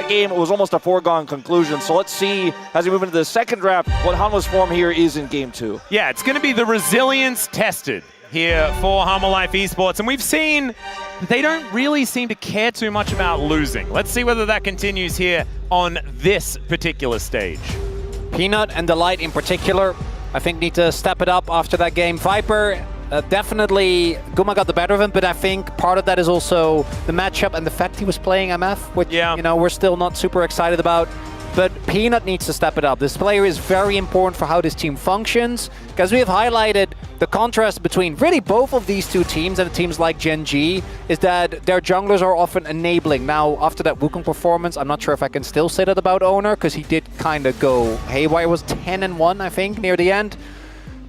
game, it was almost a foregone conclusion. So let's see, as we move into the second draft, what Hanwha's form here is in Game 2. Yeah, it's going to be the resilience tested here for Hanwha Life Esports. And we've seen they don't really seem to care too much about losing. Let's see whether that continues here on this particular stage. Peanut and Delight in particular, I think need to step it up after that game. Viper, definitely Guma got the better of him, but I think part of that is also the matchup and the fact he was playing MF, which you know, we're still not super excited about. But Peanut needs to step it up. This player is very important for how this team functions, because we have highlighted the contrast between really both of these two teams and teams like Gen G is that their junglers are often enabling. Now, after that Wukong performance, I'm not sure if I can still say that about Oner, because he did kind of go haywire. It was 10-1, I think, near the end.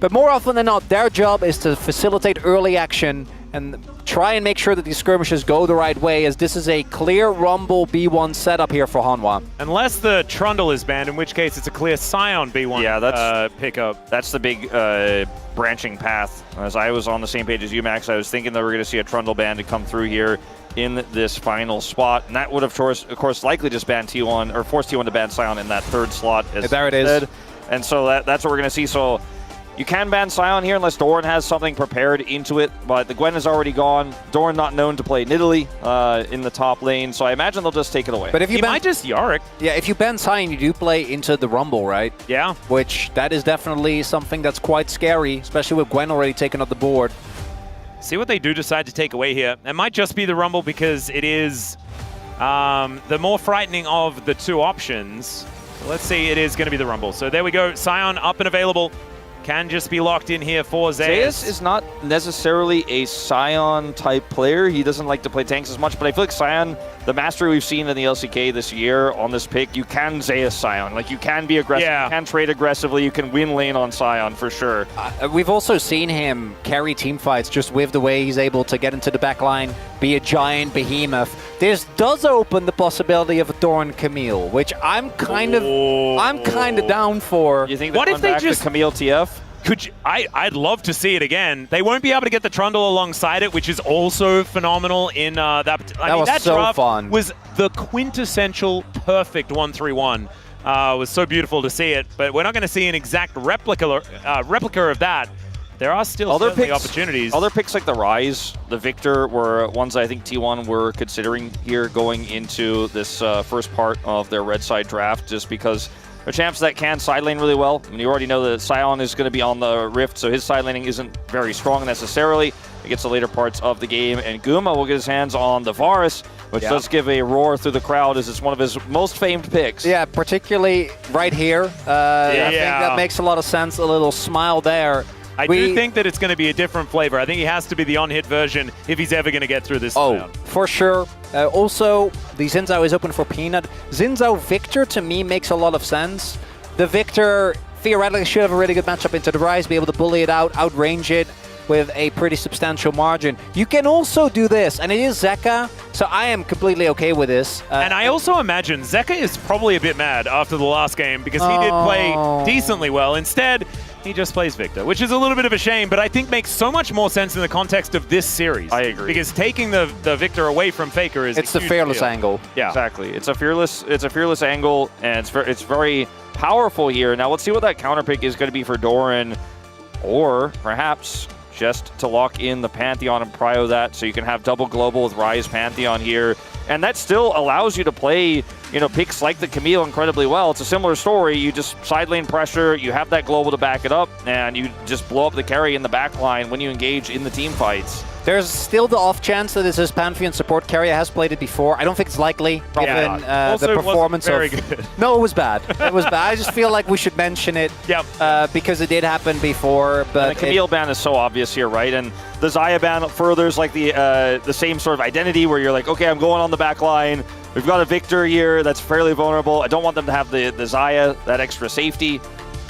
But more often than not, their job is to facilitate early action and try and make sure that these skirmishes go the right way, as this is a clear Rumble B1 setup here for Hanwha. Unless the Trundle is banned, in which case it's a clear Scion B1 pickup. That's the big branching path. As I was on the same page as you, Max, I was thinking that we're going to see a Trundle ban to come through here in this final spot. And that would have, of course, likely just banned T1, or forced T1 to ban Scion in that third slot. As there it is. And so that's what we're going to see. So you can ban Scion here unless Doran has something prepared into it, but the Gwen is already gone. Doran not known to play Nidalee in the top lane, so I imagine they'll just take it away. But if you might just Yorick. Yeah, if you ban Scion, you do play into the Rumble, right? Yeah. Which, that is definitely something that's quite scary, especially with Gwen already taken up the board. See what they do decide to take away here. It might just be the Rumble because it is the more frightening of the two options. Let's see, it is going to be the Rumble. So there we go, Scion up and available. Can just be locked in here for Zeus. is not necessarily a Scion-type player. He doesn't like to play tanks as much, but I feel like Scion, the mastery we've seen in the LCK this year on this pick, you can Zeus Scion. Like, you can be aggressive, you can trade aggressively, you can win lane on Scion for sure. We've also seen him carry team fights just with the way he's able to get into the back line, be a giant behemoth. This does open the possibility of a Doran Camille, which I'm kind of down for. You think what if they just Camille TF? I'd love to see it again. They won't be able to get the Trundle alongside it, which is also phenomenal in that. That so draft fun. Was the quintessential perfect 1-3-1. Was so beautiful to see it, but we're not going to see an exact replica of that. There are still certainly opportunities. Other picks like the Rise, the Victor were ones I think T1 were considering here going into this first part of their red side draft, just because they're champs that can side lane really well. I mean, you already know that Scion is going to be on the Rift, so his side laning isn't very strong necessarily. It gets the later parts of the game, and Guma will get his hands on the Varus, which does give a roar through the crowd as it's one of his most famed picks. Yeah, particularly right here. I think that makes a lot of sense. A little smile there. I do think that it's going to be a different flavor. I think he has to be the on-hit version if he's ever going to get through this round. For sure. Also, the Xin Zhao is open for Peanut. Xin Zhao Victor, to me, makes a lot of sense. The Victor theoretically should have a really good matchup into the Rise, be able to bully it out, outrange it with a pretty substantial margin. You can also do this, and it is Zeka, so I am completely okay with this. And I also imagine Zeka is probably a bit mad after the last game because he did play decently well. Instead, he just plays Victor, which is a little bit of a shame, but I think makes so much more sense in the context of this series. I agree. Because taking the Victor away from Faker is the fearless angle. Yeah, exactly. It's a fearless angle, and it's very powerful here. Now let's see what that counter pick is going to be for Doran, or perhaps just to lock in the Pantheon and prio that, so you can have double global with Rise Pantheon here. And that still allows you to play, you know, picks like the Camille incredibly well. It's a similar story. You just side lane pressure, you have that global to back it up, and you just blow up the carry in the back line when you engage in the team fights. There's still the off chance that this is Pantheon support. Keria has played it before. I don't think it's likely. Given the performance very good. No, it was bad. It was bad. I just feel like we should mention it. Because it did happen before. But and the Camille ban is so obvious here, right? And the Xayah ban furthers like the same sort of identity where you're like, okay, I'm going on the back line. We've got a Victor here that's fairly vulnerable. I don't want them to have the Xayah, that extra safety.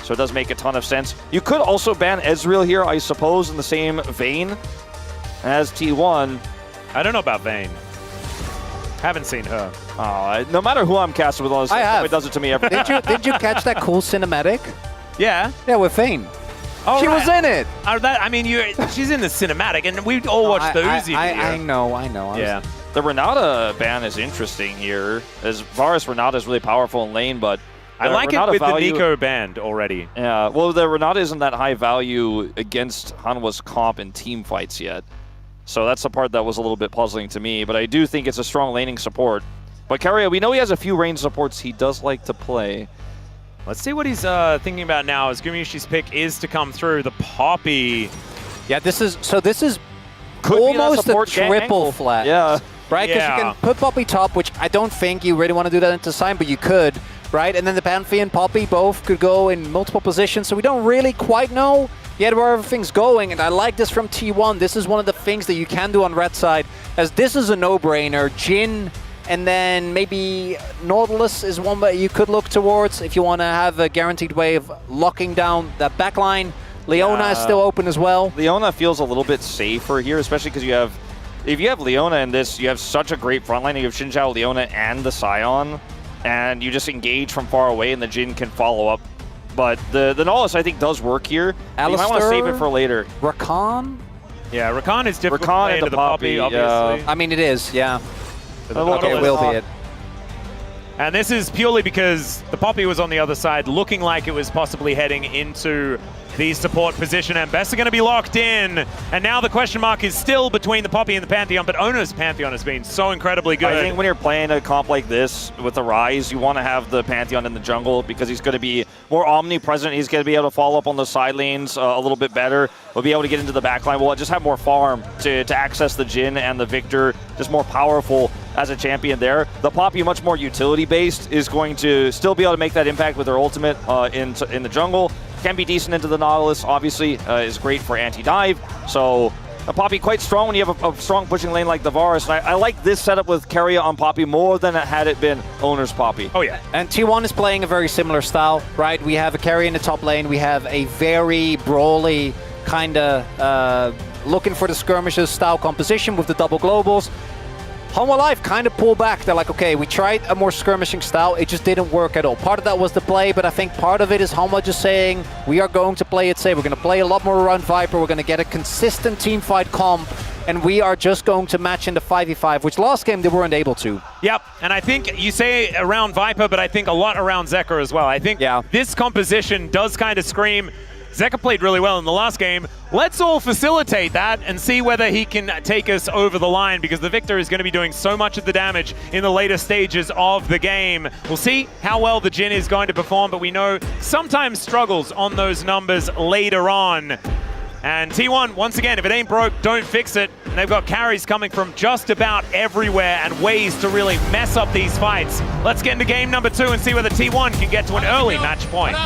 So it does make a ton of sense. You could also ban Ezreal here, I suppose, in the same vein as T1. I don't know about Vayne. Haven't seen her. No matter who I'm casting with all this, it does it to me every time. Did you catch that cool cinematic? Yeah. Yeah, with Vayne. She was in it. I mean, she's in the cinematic, and we all watched the Uzi video. I know. The Renata ban is interesting here, as Varus Renata is really powerful in lane, but I like Renata it with value, the Nico band already. Yeah, well, the Renata isn't that high value against Hanwha's comp in team fights yet. So that's the part that was a little bit puzzling to me, but I do think it's a strong laning support. But Keria, we know he has a few range supports he does like to play. Let's see what he's thinking about now, as Gumayusi's pick is to come through. The Poppy. Yeah, this is Could almost be a triple flag. Yeah. Right? Because you can put Poppy top, which I don't think you really want to do that into Sign, but you could, right? And then the Pantheon and Poppy both could go in multiple positions, so we don't really quite know yet where everything's going. And I like this from T1. This is one of the things that you can do on red side, as this is a no-brainer. Jhin, and then maybe Nautilus is one that you could look towards if you want to have a guaranteed way of locking down that backline. Leona is still open as well. Leona feels a little bit safer here, especially because you have, if you have Leona in this, you have such a great front line. You have Xin Zhao, Leona, and the Scion, and you just engage from far away, and the Jhin can follow up. But the Nautilus, I think, does work here. You might want to save it for later. Rakan? Yeah, Rakan is difficult to play into the Poppy, obviously. Yeah. I mean, it is, yeah. Okay, it will be it. And this is purely because the Poppy was on the other side, looking like it was possibly heading into the support position, and Best are going to be locked in. And now the question mark is still between the Poppy and the Pantheon, but Oner's Pantheon has been so incredibly good. I think when you're playing a comp like this with the Ryze, you want to have the Pantheon in the jungle because he's going to be more omnipresent. He's going to be able to follow up on the side lanes a little bit better. We'll be able to get into the backline. We'll just have more farm to access the Jhin and the Victor, just more powerful as a champion there. The Poppy, much more utility-based, is going to still be able to make that impact with their ultimate in the jungle. Can be decent into the Nautilus, obviously, is great for anti-dive. So a Poppy quite strong when you have a strong pushing lane like the Varus. And I like this setup with Keria on Poppy more than had it been Oner's Poppy. Oh yeah. And T1 is playing a very similar style, right? We have a Keria in the top lane. We have a very brawly kind of looking for the skirmishes style composition with the double globals. Hanwha Life kind of pulled back. They're like, okay, we tried a more skirmishing style. It just didn't work at all. Part of that was the play, but I think part of it is Hanwha just saying, we are going to play it safe. We're going to play a lot more around Viper. We're going to get a consistent team fight comp, and we are just going to match in the 5v5, which last game they weren't able to. Yep, and I think you say around Viper, but I think a lot around Zeka as well. I think this composition does kind of scream, Zeka played really well in the last game. Let's all facilitate that and see whether he can take us over the line, because the Victor is going to be doing so much of the damage in the later stages of the game. We'll see how well the Jhin is going to perform, but we know sometimes struggles on those numbers later on. And T1, once again, if it ain't broke, don't fix it. And they've got carries coming from just about everywhere and ways to really mess up these fights. Let's get into game number 2 and see whether T1 can get to an early match point.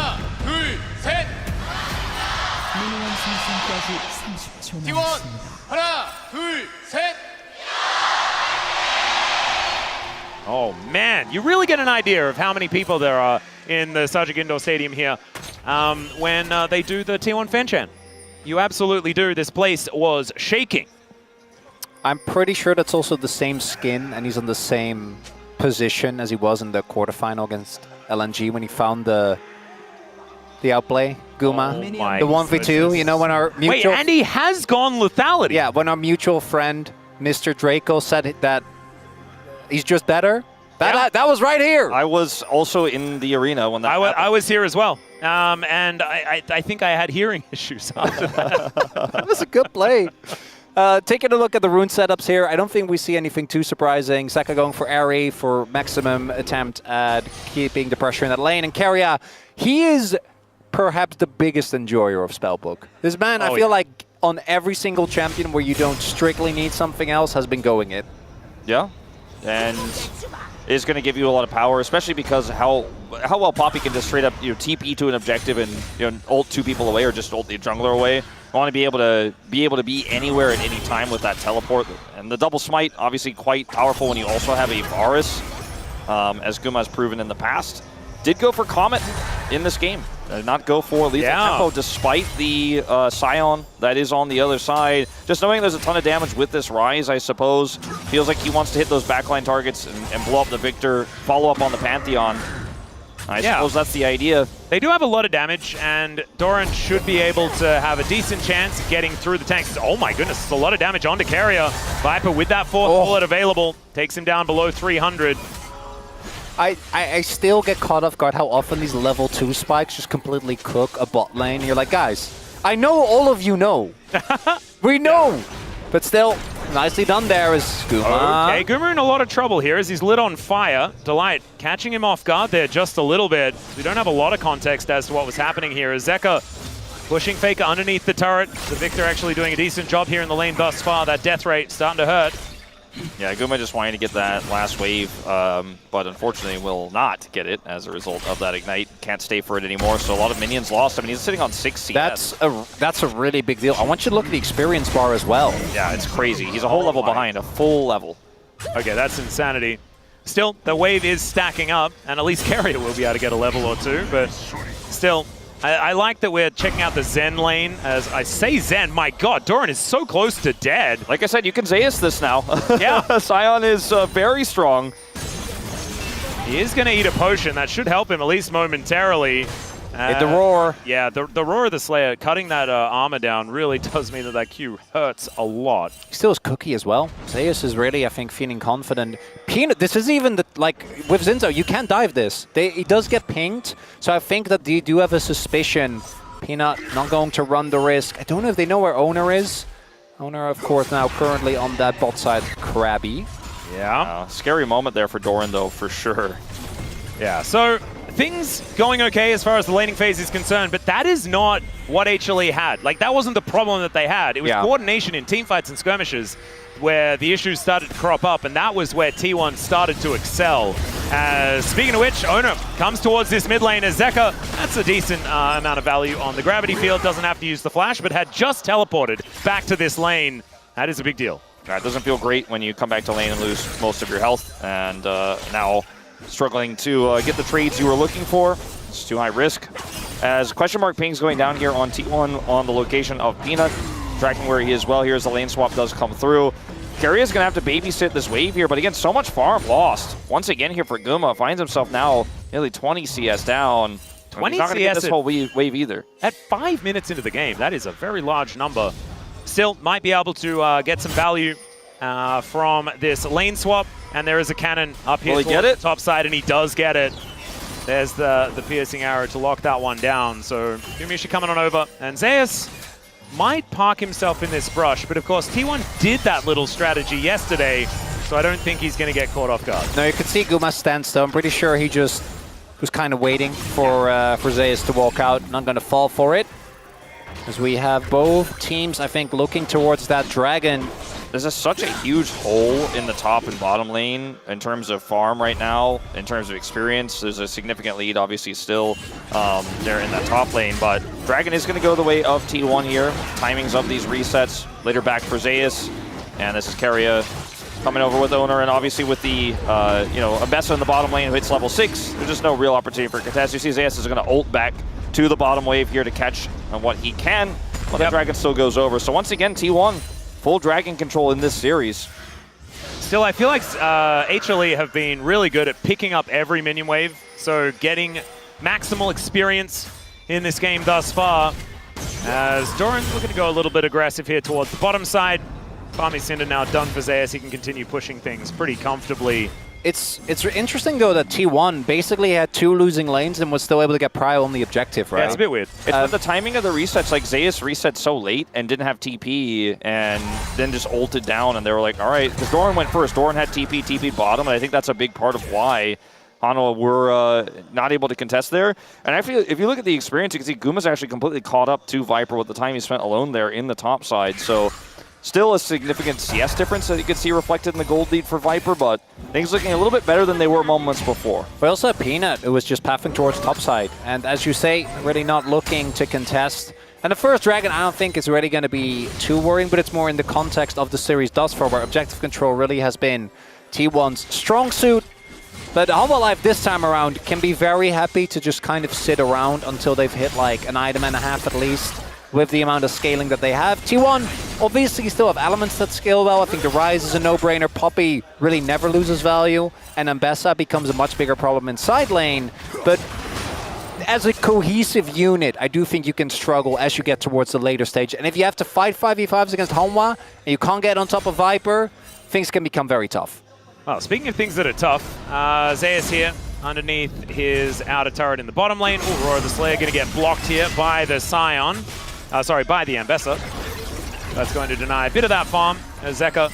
T1 하나 둘 셋. Oh man, you really get an idea of how many people there are in the Sajik Indoor Stadium here when they do the T1 fan chant. You absolutely do. This place was shaking. I'm pretty sure that's also the same skin, and he's on the same position as he was in the quarterfinal against LNG when he found the outplay, Guma. The 1v2, you know, when our mutual... Wait, and he has gone lethality. Yeah, when our mutual friend, Mr. Draco, said that he's just better. That was right here. I was also in the arena when that happened. I was here as well. And I think I had hearing issues after that. That was a good play. Taking a look at the rune setups here, I don't think we see anything too surprising. Zeka going for Airy for maximum attempt at keeping the pressure in that lane. And Keria, he is perhaps the biggest enjoyer of Spellbook. This man, I feel like on every single champion where you don't strictly need something else, has been going it. Yeah, and is going to give you a lot of power, especially because how well Poppy can just straight up TP to an objective and ult 2 people away or just ult the jungler away. I want to be able to be anywhere at any time with that teleport. And the double smite, obviously quite powerful when you also have a Varus, as Guma has proven in the past. Did go for Comet in this game. Did not go for lethal tempo despite the Scion that is on the other side. Just knowing there's a ton of damage with this Ryze, I suppose. Feels like he wants to hit those backline targets and blow up the Victor, follow up on the Pantheon. I suppose that's the idea. They do have a lot of damage, and Doran should be able to have a decent chance getting through the tanks. Oh my goodness, it's a lot of damage onto Keria. Viper with that fourth bullet available takes him down below 300. I still get caught off guard how often these level 2 spikes just completely cook a bot lane. You're like, guys, I know all of you know. We know. But still, nicely done there as Guma. Okay, Guma in a lot of trouble here as he's lit on fire. Delight catching him off guard there just a little bit. We don't have a lot of context as to what was happening here. As Zeka pushing Faker underneath the turret. The Victor actually doing a decent job here in the lane thus far. That death rate starting to hurt. Yeah, Guma just wanting to get that last wave, but unfortunately will not get it as a result of that ignite. Can't stay for it anymore, so a lot of minions lost. I mean, he's sitting on 6 CS. That's a really big deal. I want you to look at the experience bar as well. Yeah, it's crazy. He's a whole level behind, a full level. Okay, that's insanity. Still, the wave is stacking up, and at least Keria will be able to get a level or two, but still, I like that we're checking out the Zen lane. As I say Zen, my god, Doran is so close to dead. Like I said, you can Zeus this now. Yeah. Sion is very strong. He is going to eat a potion. That should help him, at least momentarily. Hit the roar. Yeah, the roar of the Slayer, cutting that armor down really does mean that Q hurts a lot. He still has Cookie as well. Zeus is really, I think, feeling confident. Peanut, this is even, like, with Zinzo, you can't dive this. He does get pinged, so I think that they do have a suspicion. Peanut not going to run the risk. I don't know if they know where Oner is. Oner, of course, now currently on that bot side, Krabby. Yeah. Scary moment there for Doran, though, for sure. Yeah, so things going okay as far as the laning phase is concerned, but that is not what HLE had. Like, that wasn't the problem that they had. It was coordination in teamfights and skirmishes where the issues started to crop up, and that was where T1 started to excel. Speaking of which, Oner comes towards this mid lane as Zeka. That's a decent amount of value on the gravity field. Doesn't have to use the flash, but had just teleported back to this lane. That is a big deal. It doesn't feel great when you come back to lane and lose most of your health, and now struggling to get the trades you were looking for. It's too high risk. As question mark ping's going down here on T1 on the location of Peanut, tracking where he is well here as the lane swap does come through. Keria's gonna have to babysit this wave here, but again, so much farm lost. Once again here for Guma, finds himself now nearly 20 CS down. 20 He's not gonna CS get this whole wave either. At 5 minutes into the game, that is a very large number. Still, might be able to get some value from this lane swap. And there is a cannon up here towards the top side, and he does get it. There's the piercing arrow to lock that one down. So Gumayusi coming on over, and Zeus might park himself in this brush, but of course T1 did that little strategy yesterday, so I don't think he's going to get caught off guard. No, you can see Guma stand still. I'm pretty sure he just was kind of waiting for Zeus to walk out. Not going to fall for it. As we have both teams, I think, looking towards that dragon. There's such a huge hole in the top and bottom lane in terms of farm right now, in terms of experience. There's a significant lead, obviously, still there in that top lane, but Dragon is going to go the way of T1 here. Timings of these resets, later back for Zeus, and this is Keria coming over with Oner, and obviously with the, Abessa in the bottom lane who hits level 6, there's just no real opportunity for contest. You see Zeus is going to ult back to the bottom wave here to catch on what he can, but the Dragon still goes over. So once again, T1, full Dragon control in this series. Still, I feel like HLE have been really good at picking up every minion wave, so getting maximal experience in this game thus far. As Doran's looking to go a little bit aggressive here towards the bottom side. Farming Cinder now done for Zeus. He can continue pushing things pretty comfortably. It's interesting, though, that T1 basically had 2 losing lanes and was still able to get Prio on the objective, right? Yeah, it's a bit weird. It's the timing of the resets. Like, Zeus reset so late and didn't have TP and then just ulted down, and they were like, all right, because Doran went first. Doran had TP bottom, and I think that's a big part of why Hanwha were not able to contest there. And I feel if you look at the experience, you can see Guma's actually completely caught up to Viper with the time he spent alone there in the top side. So still a significant CS difference that you can see reflected in the gold lead for Viper, but things looking a little bit better than they were moments before. We also have Peanut, who was just pathing towards topside. And as you say, really not looking to contest. And the first Dragon, I don't think is really going to be too worrying, but it's more in the context of the series thus far, where objective control really has been T1's strong suit. But Hanwha Live this time around can be very happy to just kind of sit around until they've hit like an item and a half at least, with the amount of scaling that they have. T1 obviously still have elements that scale well. I think the Rise is a no-brainer. Poppy really never loses value, and Ambessa becomes a much bigger problem in side lane. But as a cohesive unit, I do think you can struggle as you get towards the later stage. And if you have to fight 5v5s against Hanwha and you can't get on top of Viper, things can become very tough. Well, speaking of things that are tough, Zeus here underneath his outer turret in the bottom lane. Ooh, Aurora the Slayer going to get blocked here by the Scion. By the Ambessa. That's going to deny a bit of that farm. Zeka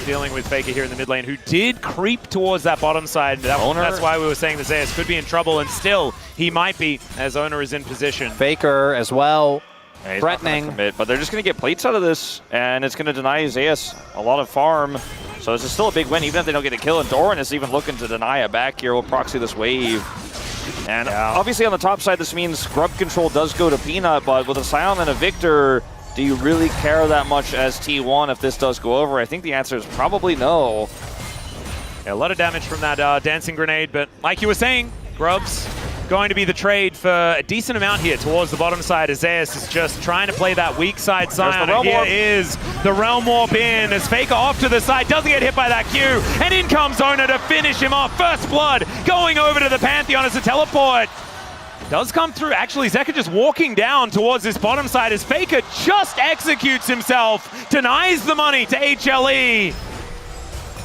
dealing with Faker here in the mid lane, who did creep towards that bottom side. That's why we were saying that Zeus could be in trouble, and still he might be, as Oner is in position. Faker as well, yeah, threatening. Commit, but they're just going to get plates out of this, and it's going to deny Zeus a lot of farm. So this is still a big win, even if they don't get a kill. And Doran is even looking to deny it back here. We'll proxy this wave. And obviously on the top side, this means grub control does go to Peanut, but with a Scion and a Victor, do you really care that much as T1 if this does go over? I think the answer is probably no. Yeah, a lot of damage from that dancing grenade, but like you were saying, Grub's going to be the trade for a decent amount here towards the bottom side. Zeus is just trying to play that weak side Scion. And here is the Realm Warp in as Faker off to the side, doesn't get hit by that Q, and in comes Oner to finish him off. First blood going over to the Pantheon as a teleport. Does come through. Actually, Zeka just walking down towards this bottom side as Faker just executes himself, denies the money to HLE.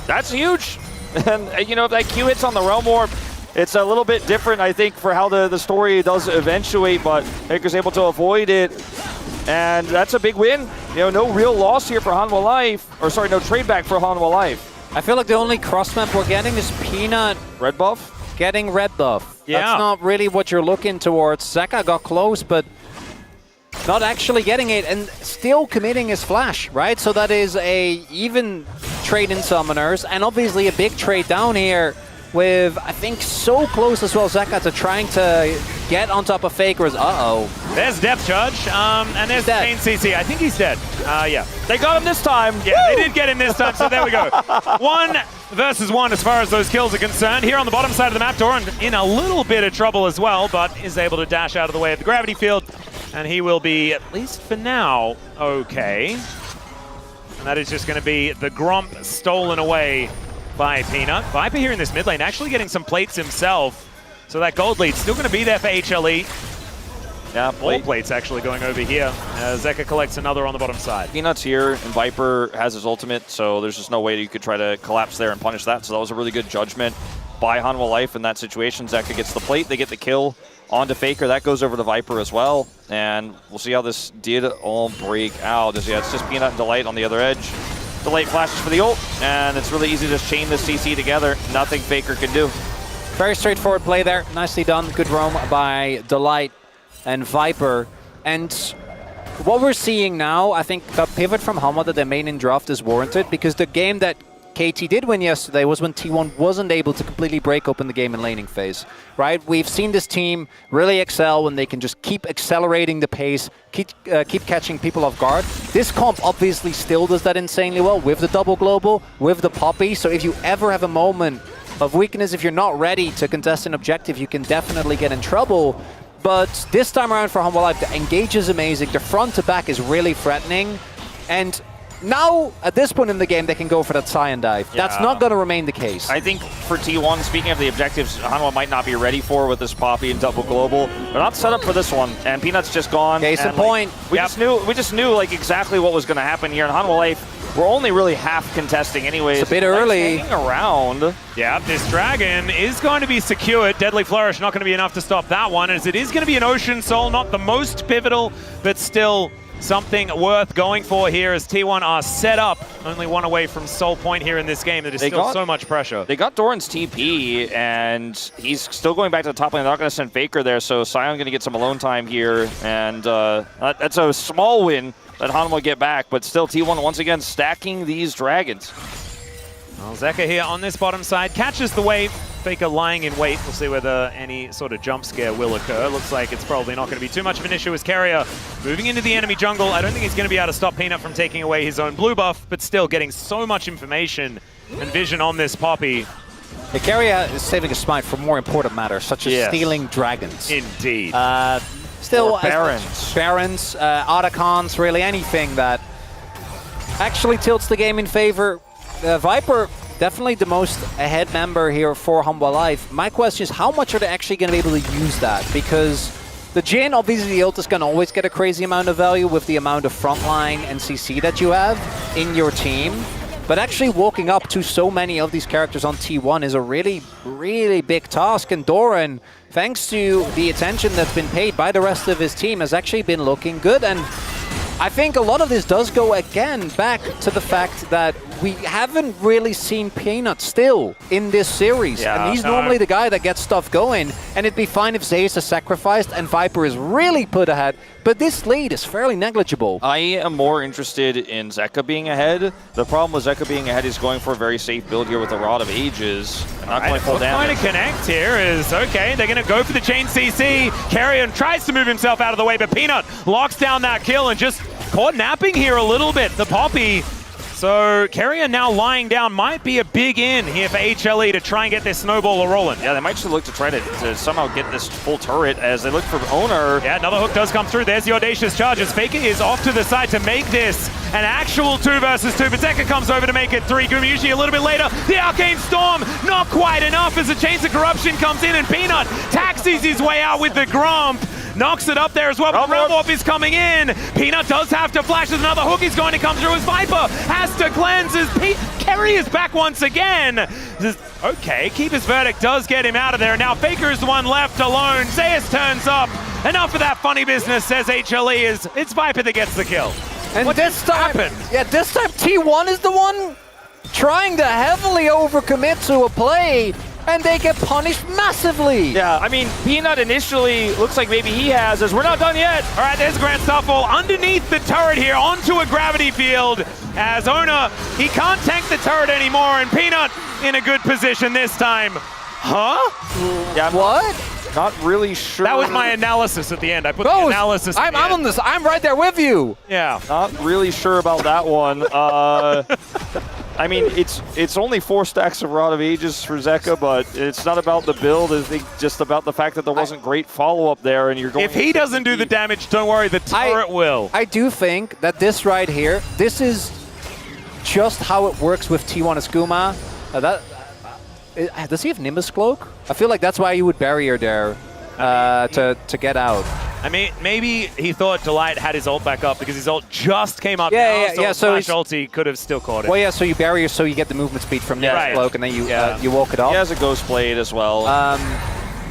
That's huge. And, you know, if that Q hits on the Realm Warp, it's a little bit different, I think, for how the story does eventuate, but Faker's able to avoid it. And that's a big win. You know, no real loss here for Hanwha Life. Or sorry, no trade back for Hanwha Life. I feel like the only cross map we're getting is Peanut. Red buff? Getting red buff. Yeah. That's not really what you're looking towards. Zeka got close, but not actually getting it, and still committing his flash, right? So that is a even trade in summoners, and obviously a big trade down here with, I think, so close as well, Zeka to trying to get on top of Faker's. There's depth charge, and there's main CC. I think he's dead. Yeah. They got him this time. Yeah, Woo! They did get him this time, so there we go. 1 versus 1 as far as those kills are concerned. Here on the bottom side of the map, Doran in a little bit of trouble as well, but is able to dash out of the way of the gravity field, and he will be, at least for now, okay. And that is just going to be the Gromp stolen away by Peanut. Viper here in this mid lane, actually getting some plates himself. So that gold lead still going to be there for HLE. Yeah, all plates actually going over here. Zeka collects another on the bottom side. Peanut's here, and Viper has his ultimate, so there's just no way you could try to collapse there and punish that. So that was a really good judgment by Hanwha Life in that situation. Zeka gets the plate, they get the kill onto Faker. That goes over to Viper as well. And we'll see how this did all break out. It's just Peanut and Delight on the other edge. Delight flashes for the ult, and it's really easy to just chain this CC together. Nothing Faker can do. Very straightforward play there. Nicely done. Good roam by Delight and Viper. And what we're seeing now, I think the pivot from Hanwha that they made in draft is warranted, because the game that KT did win yesterday was when T1 wasn't able to completely break open the game in laning phase, right? We've seen this team really excel when they can just keep accelerating the pace, keep catching people off guard. This comp obviously still does that insanely well with the double global, with the Poppy. So if you ever have a moment of weakness, if you're not ready to contest an objective, you can definitely get in trouble. But this time around for Hanwha Life, the engage is amazing. The front to back is really threatening. And now, at this point in the game, they can go for that Scion dive. Yeah. That's not going to remain the case. I think for T1, speaking of the objectives, Hanwha might not be ready for with this Poppy and double global. They're not set up for this one, and Peanut's just gone. Case in point. We just knew like exactly what was going to happen here in Hanwha Life. We're only really half contesting anyways. It's a bit early. Hanging around. Yeah, this dragon is going to be secured. Deadly Flourish not going to be enough to stop that one, as it is going to be an Ocean Soul, not the most pivotal, but still something worth going for here as T1 are set up. Only one away from Soul Point here in this game. There is still so much pressure. They got Doran's TP, and he's still going back to the top lane. They're not going to send Faker there, so Sion going to get some alone time here, and that's a small win that Han will get back, but still T1 once again stacking these dragons. Well, Zeka here on this bottom side catches the wave. Faker lying in wait. We'll see whether any sort of jump scare will occur. Looks like it's probably not going to be too much of an issue as Keria moving into the enemy jungle. I don't think he's going to be able to stop Peanut from taking away his own blue buff, but still getting so much information and vision on this Poppy. The Keria is saving a smite for more important matters, such as stealing dragons. Indeed. Still, Barons. Barons, Archons, really anything that actually tilts the game in favor. Viper definitely the most ahead member here for Hanwha Life. My question is, how much are they actually going to be able to use that? Because the Jhin, obviously the ult is going to always get a crazy amount of value with the amount of frontline and CC that you have in your team. But actually walking up to so many of these characters on T1 is a really, really big task. And Doran, thanks to the attention that's been paid by the rest of his team, has actually been looking good. And I think a lot of this does go again back to the fact that we haven't really seen Peanut still in this series. Yeah, and he's normally the guy that gets stuff going. And it'd be fine if Zeus is sacrificed and Viper is really put ahead. But this lead is fairly negligible. I am more interested in Zeka being ahead. The problem with Zeka being ahead is going for a very safe build here with the Rod of Ages. And not going full damage. Trying to connect here is, okay, they're going to go for the chain CC. Carrion tries to move himself out of the way, but Peanut locks down that kill and just caught napping here a little bit. The Poppy. So Keria now lying down might be a big in here for HLE to try and get this snowball rolling. Yeah, they might just look to try to somehow get this full turret as they look for Oner. Yeah, another hook does come through. There's the audacious charge as Faker is off to the side to make this an actual 2 versus 2. But Zeka comes over to make it 3. Gumayusi a little bit later. The Arcane Storm, not quite enough as the Chains of Corruption comes in and Peanut taxis his way out with the Grump. Knocks it up there as well, but the Realm Warp is coming in. Peanut does have to flash as another hook is going to come through as Viper has to cleanse as Kerry is back once again. Okay, Keeper's Verdict does get him out of there. Now Faker is the one left alone. Zeus turns up. Enough of that funny business, says HLE. It's Viper that gets the kill. And what this time, happened? Yeah, this time T1 is the one trying to heavily overcommit to a play. And they get punished massively. Yeah, I mean, Peanut initially looks like maybe he has, as we're not done yet. All right, there's Grand Shuffle underneath the turret here onto a gravity field as Oner, he can't tank the turret anymore, and Peanut in a good position this time. Huh? Yeah, what? Not really sure. That was my analysis at the end. I put the analysis I'm on this. I'm right there with you. Yeah. Not really sure about that one. I mean, it's only 4 stacks of Rod of Ages for Zeka, but it's not about the build. It's just about the fact that there wasn't great follow-up there, and you're going. If he doesn't do the damage, don't worry, the turret will. I do think that this right here, this is just how it works with T1 Ascuma. Does he have Nimbus Cloak? I feel like that's why you would barrier there to get out. I mean, maybe he thought Delight had his ult back up because his ult just came up now, so Flash ulti could have still caught it. Well, yeah, so you barrier so you get the movement speed from Nimbus Cloak, and then you walk it off. He has a Ghost Blade as well.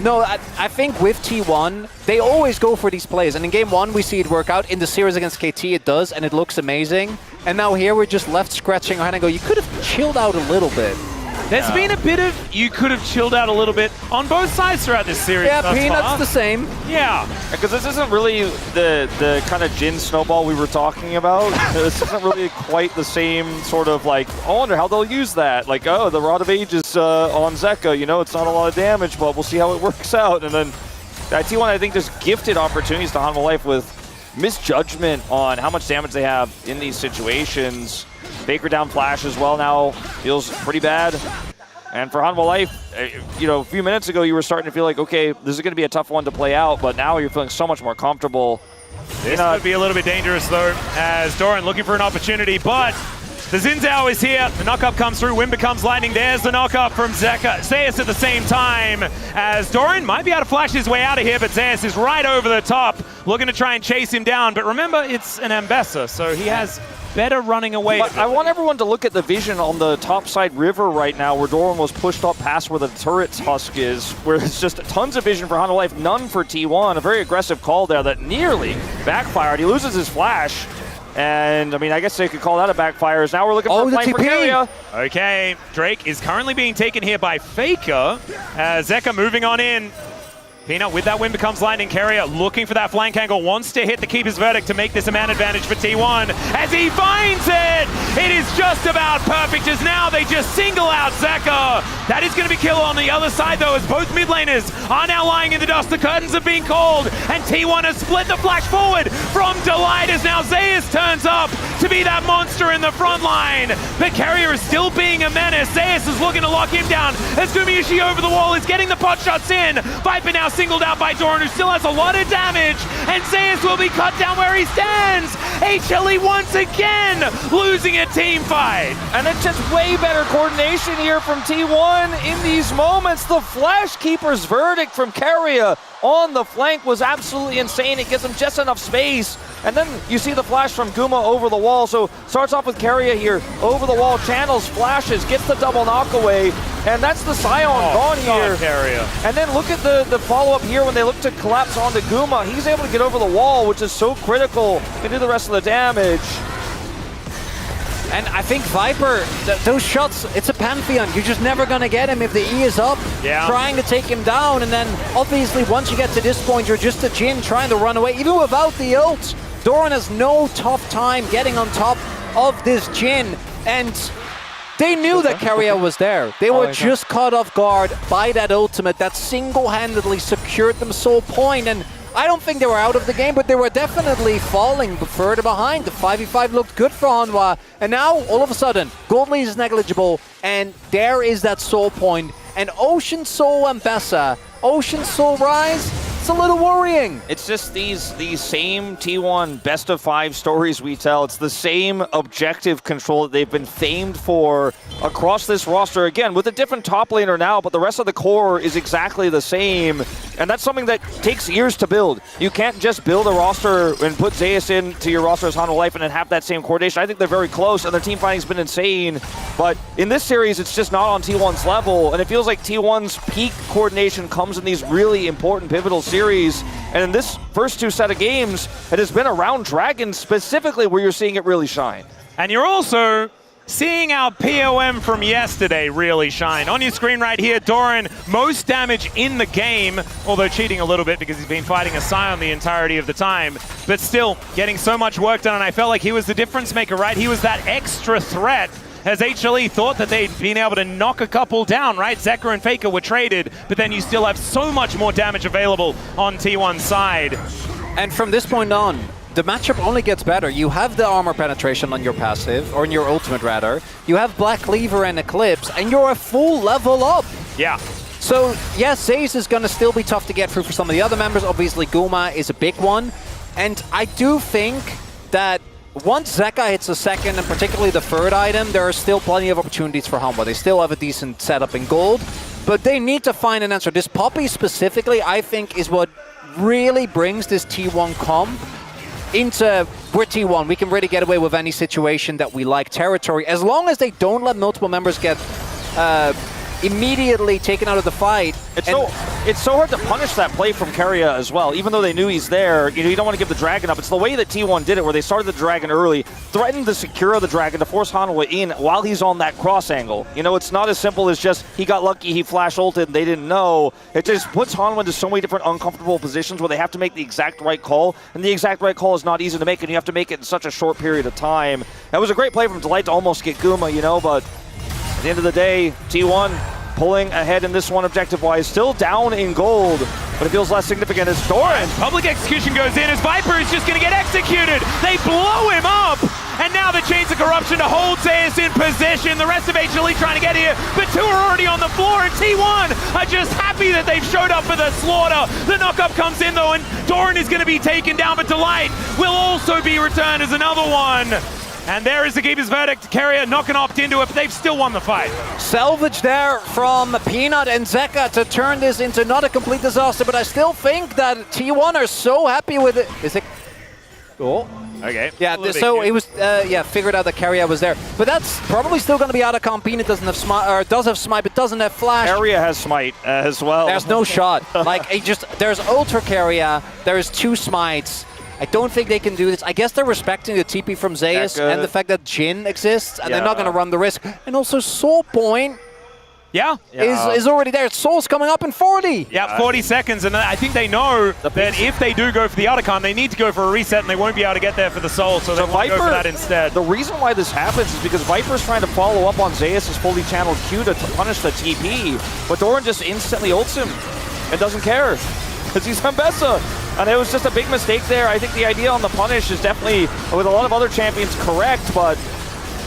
No, I think with T1, they always go for these plays. And in Game 1, we see it work out. In the series against KT, it does, and it looks amazing. And now here, we're just left scratching our head and go, you could have chilled out a little bit. There's been a bit of, you could have chilled out a little bit on both sides throughout this series. Yeah, Peanut's the same. Yeah. Because this isn't really the kind of Jhin snowball we were talking about. This isn't really quite the same sort of like, I wonder how they'll use that. Like, oh, the Rod of Ages on Zeka, you know, it's not a lot of damage, but we'll see how it works out. And then T1, I think, just gifted opportunities to Hanwha Life with misjudgment on how much damage they have in these situations. Faker down flash as well now, feels pretty bad. And for Hanwha Life, you know, a few minutes ago you were starting to feel like, okay, this is going to be a tough one to play out, but now you're feeling so much more comfortable. This could be a little bit dangerous though, as Doran looking for an opportunity, but the Xin Zhao is here. The knock-up comes through, Wind becomes lightning. There's the knock-up from Zeka. Zeus at the same time, as Doran might be able to flash his way out of here, but Zeus is right over the top, looking to try and chase him down. But remember, it's an Ambessa, so he has better running away. But I want everyone to look at the vision on the top side river right now, where Doran was pushed up past where the turret's husk is, where it's just tons of vision for Hanwha Life, none for T1. A very aggressive call there that nearly backfired. He loses his flash. And, I mean, I guess they could call that a backfire. Now we're looking for a flank for Keria. Okay, Drake is currently being taken here by Faker. Zeka moving on in. Peanut with that Wind becomes lightning. Keria looking for that flank angle, wants to hit the Keeper's Verdict to make this a man advantage for T1. As he finds it, it is just about perfect as now they just single out Zeka. That is going to be killed on the other side though, as both mid laners are now lying in the dust. The curtains have been called, and T1 has split the flash forward from Delight as now Zeus turns up to be that monster in the front line. But Keria is still being a menace. Zeus is looking to lock him down as Gumayusi over the wall is getting the pot shots in. Viper now singled out by Doran, who still has a lot of damage, and Zeus will be cut down where he stands HLE once again losing a team fight. And it's just way better coordination here from T1 in these moments. The Flash Keeper's verdict from Keria on the flank was absolutely insane. It gives him just enough space. And then you see the flash from Guma over the wall. So starts off with Keria here, over the wall, channels, flashes, gets the double knockaway. And that's the Scion gone here. Keria. And then look at the follow-up here when they look to collapse onto Guma. He's able to get over the wall, which is so critical to do the rest of the damage. And I think Viper, those shots, it's a Pantheon. You're just never going to get him if the E is up, trying to take him down. And then obviously once you get to this point, you're just a Jhin trying to run away. Even without the ult, Doran has no tough time getting on top of this Jhin. And they knew that Keria was there. They were just caught off guard by that ultimate that single-handedly secured them soul point. And I don't think they were out of the game, but they were definitely falling further behind. The 5v5 looked good for Hanwha. And now, all of a sudden, gold lead is negligible, and there is that soul point. And Ocean Soul and Bessa, Ocean Soul Rise, it's a little worrying. It's just these same T1 best of 5 stories we tell. It's the same objective control that they've been famed for across this roster. Again, with a different top laner now, but the rest of the core is exactly the same. And that's something that takes years to build. You can't just build a roster and put Zeus into your roster as Hanwha Life and then have that same coordination. I think they're very close, and their team fighting's been insane. But in this series, it's just not on T1's level, and it feels like T1's peak coordination comes in these really important pivotal series. And in this first 2 set of games, it has been around Dragon specifically where you're seeing it really shine. And you're also seeing our POM from yesterday really shine. On your screen right here, Doran, most damage in the game, although cheating a little bit because he's been fighting a Scion the entirety of the time, but still getting so much work done, and I felt like he was the difference maker, right? He was that extra threat as HLE thought that they'd been able to knock a couple down, right? Zeka and Faker were traded, but then you still have so much more damage available on T1's side. And from this point on, the matchup only gets better. You have the armor penetration on your passive, or in your ultimate rather. You have Black Cleaver and Eclipse, and you're a full level up. Yeah. So, yes, Zeus is going to still be tough to get through for some of the other members. Obviously, Guma is a big one. And I do think that once Zeka hits the second, and particularly the third item, there are still plenty of opportunities for Hanwha. They still have a decent setup in gold, but they need to find an answer. This Poppy specifically, I think, is what really brings this T1 comp into we're T1. We can really get away with any situation that we like. Territory, as long as they don't let multiple members get immediately taken out of the fight. It's so hard to punish that play from Keria as well, even though they knew he's there. You know, you don't want to give the Dragon up. It's the way that T1 did it, where they started the Dragon early, threatened to secure the Dragon to force Hanwha in while he's on that cross angle. You know, it's not as simple as just he got lucky, he flash ulted, and they didn't know. It just puts Hanwha into so many different uncomfortable positions where they have to make the exact right call, and the exact right call is not easy to make, and you have to make it in such a short period of time. That was a great play from Delight to almost get Guma, you know, but at the end of the day, T1 pulling ahead in this one objective-wise, still down in gold, but it feels less significant as Doran. Public execution goes in as Viper is just going to get executed. They blow him up, and now the Chains of Corruption to hold Zeus in position. The rest of HLE trying to get here, but 2 are already on the floor, and T1 are just happy that they've showed up for the slaughter. The knockup comes in though, and Doran is going to be taken down, but Delight will also be returned as another one. And there is the Keeper's verdict. Keria not going to opt into it, but they've still won the fight. Salvage there from Peanut and Zeka to turn this into not a complete disaster, but I still think that T1 are so happy with it. Is it? Oh. Okay. Yeah, so it was, figured out that Keria was there. But that's probably still going to be out of comp. Peanut doesn't have Smite, or does have Smite, but doesn't have Flash. Keria has Smite as well. There's no shot. Like, there's Ultra Keria, there's 2 Smites. I don't think they can do this. I guess they're respecting the TP from Zeus and the fact that Jhin exists, and they're not going to run the risk. And also Soul Point is already there. Soul's coming up in 40. Yeah, 40 seconds, and I think they know that if they do go for the Otacon, they need to go for a reset, and they won't be able to get there for the Soul, so they won't go for that instead. The reason why this happens is because Viper's trying to follow up on Zeus' fully channeled Q to punish the TP, but Doran just instantly ults him and doesn't care, because he's on Bessa. And it was just a big mistake there. I think the idea on the punish is definitely, with a lot of other champions, correct, but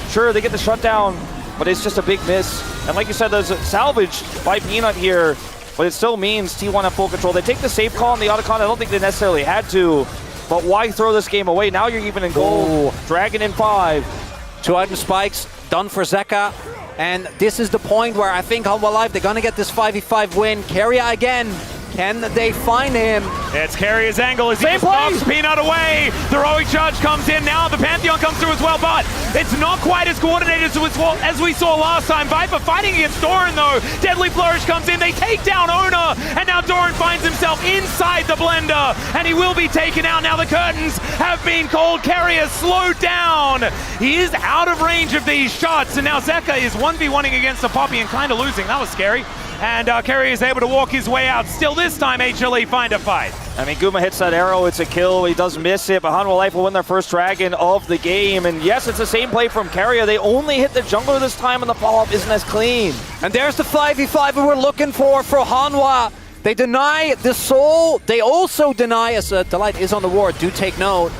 sure, they get the shutdown, but it's just a big miss. And like you said, there's a salvage by Peanut here, but it still means T1 have full control. They take the safe call on the Otacon. I don't think they necessarily had to, but why throw this game away? Now you're even in gold. Ooh. Dragon in 5. 2 item spikes done for Zeka. And this is the point where I think Hanwha Live, they're gonna get this 5v5 win. Keria again. Can they find him? It's Carrier's angle as he just knocks Peanut away. The heroic charge comes in now. The Pantheon comes through as well, but it's not quite as coordinated as we saw last time. Viper fighting against Doran though. Deadly Flourish comes in. They take down Oner, and now Doran finds himself inside the blender, and he will be taken out. Now the curtains have been called. Carrier slowed down. He is out of range of these shots, and now Zeka is 1v1ing against the Poppy and kind of losing. That was scary. And Carrier is able to walk his way out. Still this time, HLE find a fight. I mean, Guma hits that arrow, it's a kill, he does miss it, but Hanwha Life will win their first dragon of the game. And yes, it's the same play from Keria. They only hit the jungler this time, and the follow-up isn't as clean. And there's the 5v5 we were looking for Hanwha. They deny the soul. They also deny, as Delight is on the ward, do take note.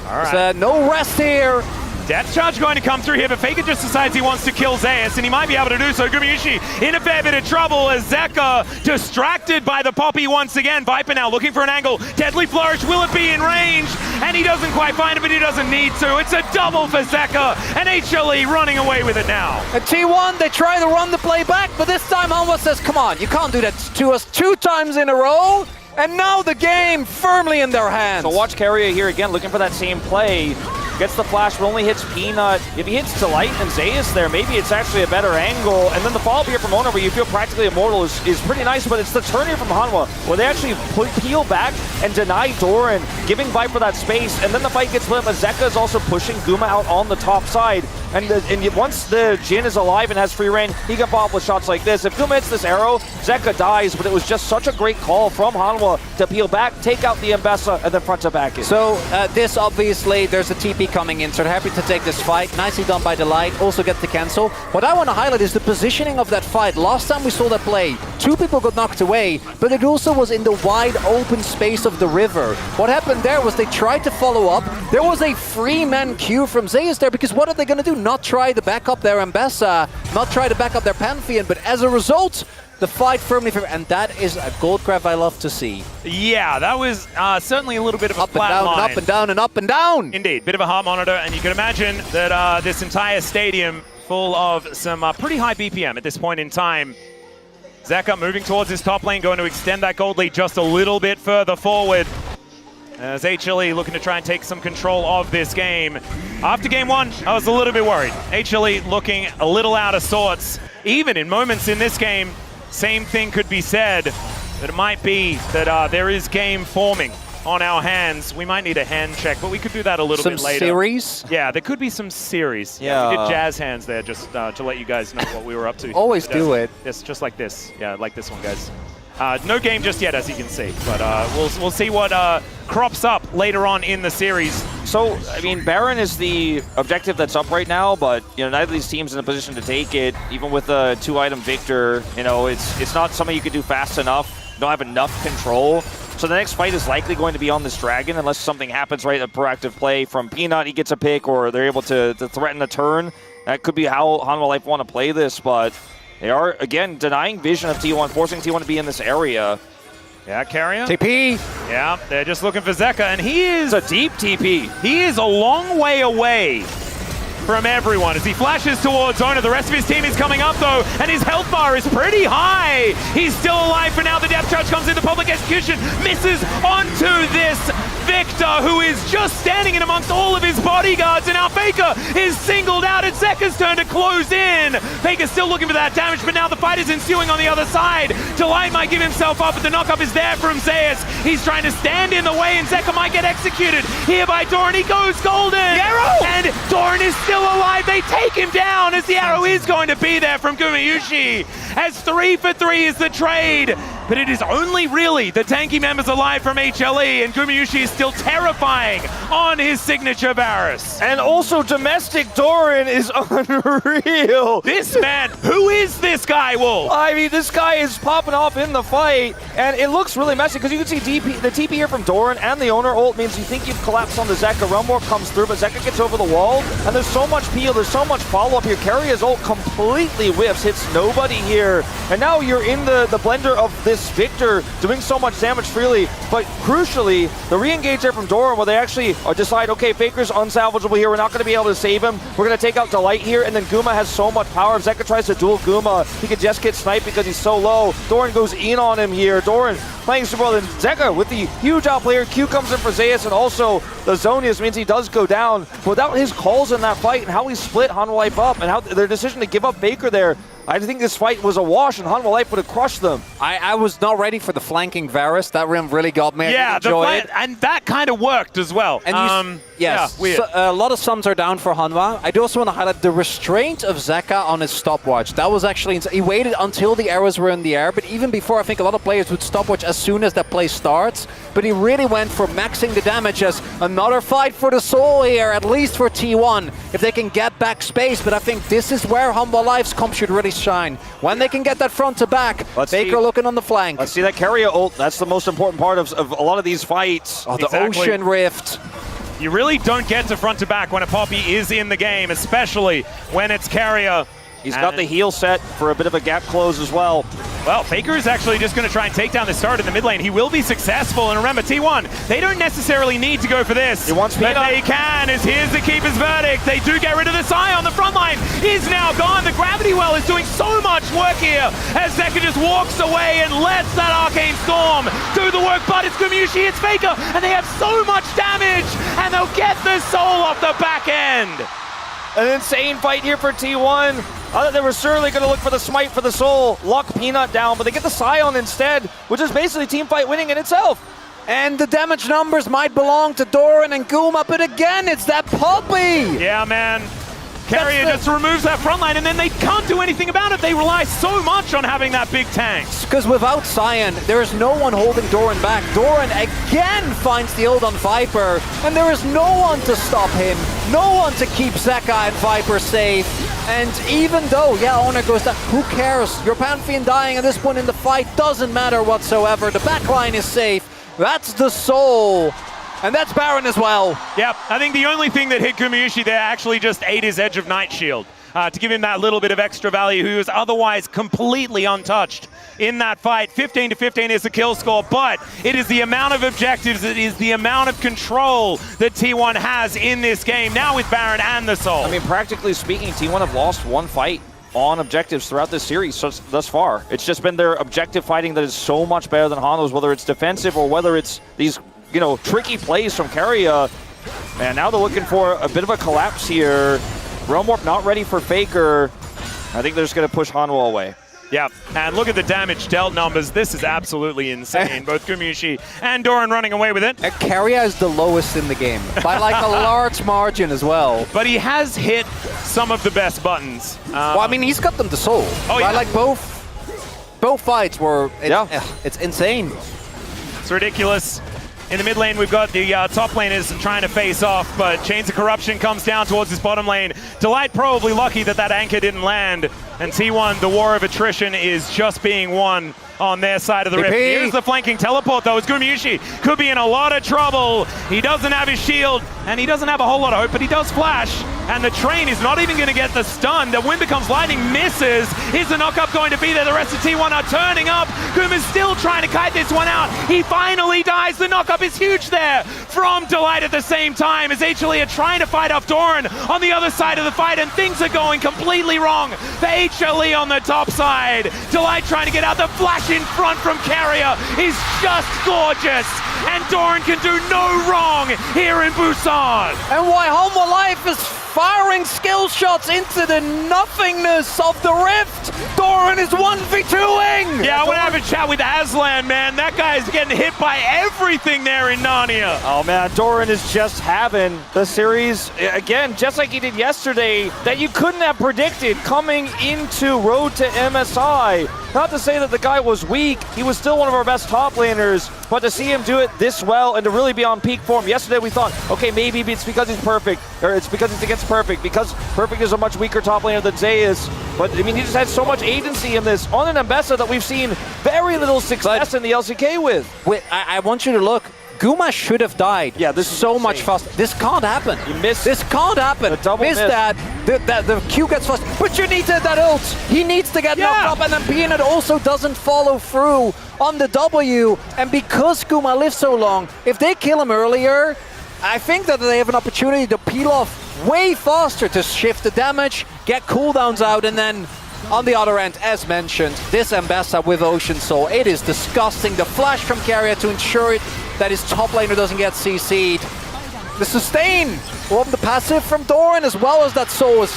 All right. There's no rest here. Death Charge going to come through here, but Faker just decides he wants to kill Zeus, and he might be able to do so. Gumayusi in a fair bit of trouble as Zeka distracted by the Poppy once again. Viper now looking for an angle. Deadly Flourish, will it be in range? And he doesn't quite find it, but he doesn't need to. It's a double for Zeka, and HLE running away with it now. At T1, they try to run the play back, but this time Hanwha says, come on, you can't do that to us 2 times in a row. And now the game firmly in their hands. So watch Keria here again, looking for that same play. Gets the flash, but only hits Peanut. If he hits Delight and Zeus there, maybe it's actually a better angle. And then the follow-up here from Oner, where you feel practically immortal, is pretty nice, but it's the turn here from Hanwha, where they actually peel back and deny Doran, giving Viper that space. And then the fight gets lit, but Zeka is also pushing Guma out on the top side. And once the Jhin is alive and has free reign, he can pop with shots like this. If Guma hits this arrow, Zeka dies, but it was just such a great call from Hanwha to peel back, take out the Mbessa, and then front to back in. So this obviously, there's a TP coming in, so they're happy to take this fight. Nicely done by Delight, also get the cancel. What I want to highlight is the positioning of that fight. Last time we saw that play, 2 people got knocked away, but it also was in the wide open space of the river. What happened there was they tried to follow up. There was a free man queue from Zeus there, because what are they going to do? Not try to back up their Mbessa, not try to back up their Pantheon, but as a result, the fight firmly favored, and that is a gold grab I love to see. Yeah, that was certainly a little bit of a Up and flat down, line. up and down, and up and down. Indeed, bit of a heart monitor, and you can imagine that this entire stadium full of some pretty high BPM at this point in time. Zeka moving towards his top lane, going to extend that gold lead just a little bit further forward. As HLE looking to try and take some control of this game. After game 1, I was a little bit worried. HLE looking a little out of sorts. Even in moments in this game, same thing could be said, that it might be that there is game forming on our hands. We might need a hand check, but we could do that a little bit later. Some series? Yeah, there could be some series. Yeah. We did jazz hands there just to let you guys know what we were up to. Always do it. Yes, just like this. Yeah, like this one, guys. No game just yet, as you can see, but we'll see what crops up later on in the series. So, I mean, Baron is the objective that's up right now, but, you know, neither of these teams in a position to take it. Even with a 2-item victor, you know, it's not something you could do fast enough. You don't have enough control. So the next fight is likely going to be on this dragon, unless something happens, right? A proactive play from Peanut, he gets a pick, or they're able to threaten a turn. That could be how Hanwha Life want to play this, but they are, again, denying vision of T1, forcing T1 to be in this area. Yeah, Carrier. TP. Yeah, they're just looking for Zeka, and he is It's a deep TP. He is a long way away from everyone as he flashes towards Oner. The rest of his team is coming up though, and his health bar is pretty high. He's still alive for now. The depth charge comes into public execution, misses onto this Victor, who is just standing in amongst all of his bodyguards, and now Faker is singled out. It's Zeka's turn to close in. Faker's still looking for that damage, but now the fight is ensuing on the other side. Delight might give himself up, but the knockup is there from Zeus. He's trying to stand in the way, and Zeka might get executed here by Doran. He goes golden, and Doran is still alive. They take him down as the arrow is going to be there from Gumayusi. As 3 for 3 is the trade, but it is only really the tanky members alive from HLE, and Gumayusi is still terrifying on his signature Varus. And also domestic Doran is unreal. This man, who is this guy, Wolf? I mean, this guy is popping off in the fight, and it looks really messy because you can see the TP here from Doran and the Oner ult means you think you've collapsed on the Zeka. Rumble comes through, but Zeka gets over the wall, and there's so much peel, there's so much follow-up here. Keria's ult completely whiffs, hits nobody here, and now you're in the blender of this Victor doing so much damage freely, but crucially, the re-engage there from Doran where they actually decide, okay, Faker's unsalvageable here, we're not going to be able to save him, we're going to take out Delight here, and then Guma has so much power. If Zeka tries to duel Guma, he could just get sniped because he's so low. Doran goes in on him here. Doran playing super well, and Zeka with the huge outplayer. Q comes in for Zeus, and also the Zonius means he does go down. Without his calls in that fight and how he split Hanwha Life up and how their decision to give up Faker there, I think this fight was a wash and Hanwha Life would have crushed them. I was not ready for the flanking Varus. That rim really got me. Yeah, and that kind of worked as well. And yes, yeah, weird. So, a lot of sums are down for Hanwha. I do also want to highlight the restraint of Zeka on his stopwatch. That was actually, he waited until the arrows were in the air, but even before, I think a lot of players would stopwatch as soon as that play starts. But he really went for maxing the damage as another fight for the soul here, at least for T1, if they can get back space. But I think this is where Hanwha Life's comp should really shine. When they can get that front to back, Faker looking on the flank. Let's see that Keria ult. That's the most important part of a lot of these fights. Oh, the Ocean Rift. You really don't get to front to back when a Poppy is in the game, especially when it's Keria. He's got the heal set for a bit of a gap close as well. Well, Faker is actually just going to try and take down the start in the mid lane. He will be successful, and remember, T1, they don't necessarily need to go for this. He wants but they can, as here's the Keeper's verdict. They do get rid of the Psy on the front line. He's now gone. The Gravity Well is doing so much work here, as Zeka just walks away and lets that Arcane Storm do the work, but it's Gumayusi, it's Faker, and they have so much damage, and they'll get the soul off the back end. An insane fight here for T1. I thought they were certainly going to look for the smite for the soul, lock Peanut down, but they get the Scion instead, which is basically team fight winning in itself. And the damage numbers might belong to Doran and Guma, but again, it's that Poppy! Yeah, man. Keria just removes that front line, and then they can't do anything about it. They rely so much on having that big tank. Because without Scion, there is no one holding Doran back. Doran again finds the ult on Viper, and there is no one to stop him, no one to keep Zeka and Viper safe. And even though, yeah, Oner goes down, who cares? Your Pantheon dying at this point in the fight doesn't matter whatsoever. The backline is safe. That's the soul. And that's Baron as well. Yep, I think the only thing that hit Gumayusi there actually just ate his Edge of Night Shield to give him that little bit of extra value, who was otherwise completely untouched in that fight. 15 to 15 is the kill score, but it is the amount of objectives, it is the amount of control that T1 has in this game, now with Baron and the Soul. I mean, practically speaking, T1 have lost one fight on objectives throughout this series thus far. It's just been their objective fighting that is so much better than Hanwha's, whether it's defensive or whether it's these tricky plays from Keria. And now they're looking for a bit of a collapse here. Realm Warp not ready for Faker. I think they're just going to push Hanwha away. Yeah, and look at the damage dealt numbers. This is absolutely insane. Both Gumayusi and Doran running away with it. And Keria is the lowest in the game, by like a large margin as well. But he has hit some of the best buttons. Well, I mean, he's got them to soul. Oh, yeah. Like both fights were, it's insane. It's ridiculous. In the mid lane, we've got the top laners trying to face off, but Chains of Corruption comes down towards his bottom lane. Delight probably lucky that that anchor didn't land. And T1, the war of attrition is just being won on their side of the rift. Here's the flanking teleport, though, as Gumayusi could be in a lot of trouble. He doesn't have his shield, and he doesn't have a whole lot of hope, but he does flash. And the train is not even going to get the stun. The wind becomes lightning, misses. Is the knockup going to be there? The rest of T1 are turning up. Guma's still trying to kite this one out. He finally dies. The knockup is huge there from Delight at the same time, as HLE are trying to fight off Doran on the other side of the fight, and things are going completely wrong for HLE on the top side. Delight trying to get out. The flash in front from Keria is just gorgeous, and Doran can do no wrong here in Busan. And why Hanwha Life is firing skill shots into the nothingness of the rift. Doran is 1v2ing. Yeah, I want to have a chat with Aslan, man. That guy is getting hit by everything there in Narnia. Oh man, Doran is just having the series, again, just like he did yesterday, that you couldn't have predicted coming into Road to MSI. Not to say that the guy was weak, he was still one of our best top laners, but to see him do it this well and to really be on peak form. Yesterday we thought, okay, maybe it's because he's perfect, or it's because he's against perfect, because perfect is a much weaker top laner than Zeus. But I mean, he just had so much agency in this on an Ambessa that we've seen very little success in the LCK with. Wait, I want you to look. Guma should have died. Yeah, this is so insane. much faster. This can't happen. You missed. This can't happen. A double miss. That. The Q gets flushed, but you need that ult. He needs to get knocked up, and then Peanut also doesn't follow through on the W. And because Guma lives so long, if they kill him earlier, I think that they have an opportunity to peel off way faster to shift the damage, get cooldowns out, and then on the other end, as mentioned, this Ambassa with Ocean Soul, it is disgusting. The flash from Keria to ensure that his top laner doesn't get CC'd. The sustain from the passive from Doran as well as that Soul is...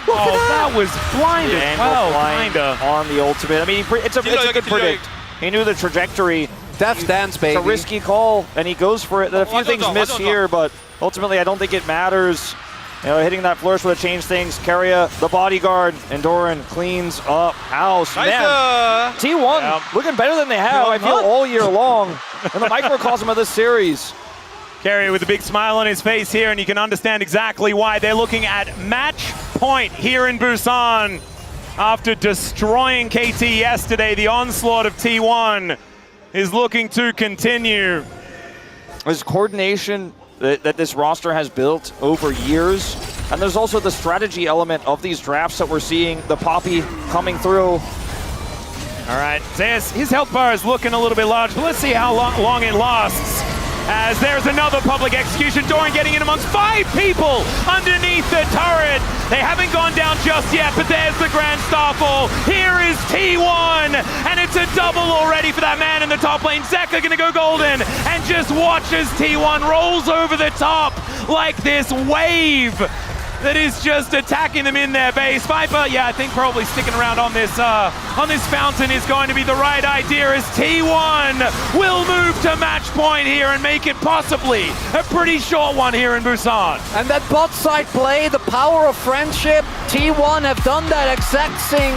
that was blind as well, kinda. On the ultimate. I mean, it's a good predict. He knew the trajectory. Death Dance, baby. It's a risky call, and he goes for it. A few things miss here, but ultimately I don't think it matters. You know, hitting that flourish would have changed things. Keria, the bodyguard, and Doran cleans up house. Man, T1 looking better than they have, I feel, all year long in the microcosm of this series. Keria with a big smile on his face here, and you can understand exactly why. They're looking at match point here in Busan. After destroying KT yesterday, the onslaught of T1 is looking to continue. There's coordination that this roster has built over years, and there's also the strategy element of these drafts that we're seeing, the Poppy coming through. All right, Zeus, his health bar is looking a little bit large, but let's see how long it lasts. As there's another public execution, Doran getting in amongst 5 people underneath the turret. They haven't gone down just yet, but there's the Grand Starfall. Here is T1, and it's a double already for that man in the top lane. Zeka gonna go golden, and just watch as T1 rolls over the top like this wave that is just attacking them in their base. Viper, yeah, I think probably sticking around on this fountain is going to be the right idea, as T1 will move to match point here and make it possibly a pretty short one here in Busan. And that bot side play, the power of friendship, T1 have done that exact same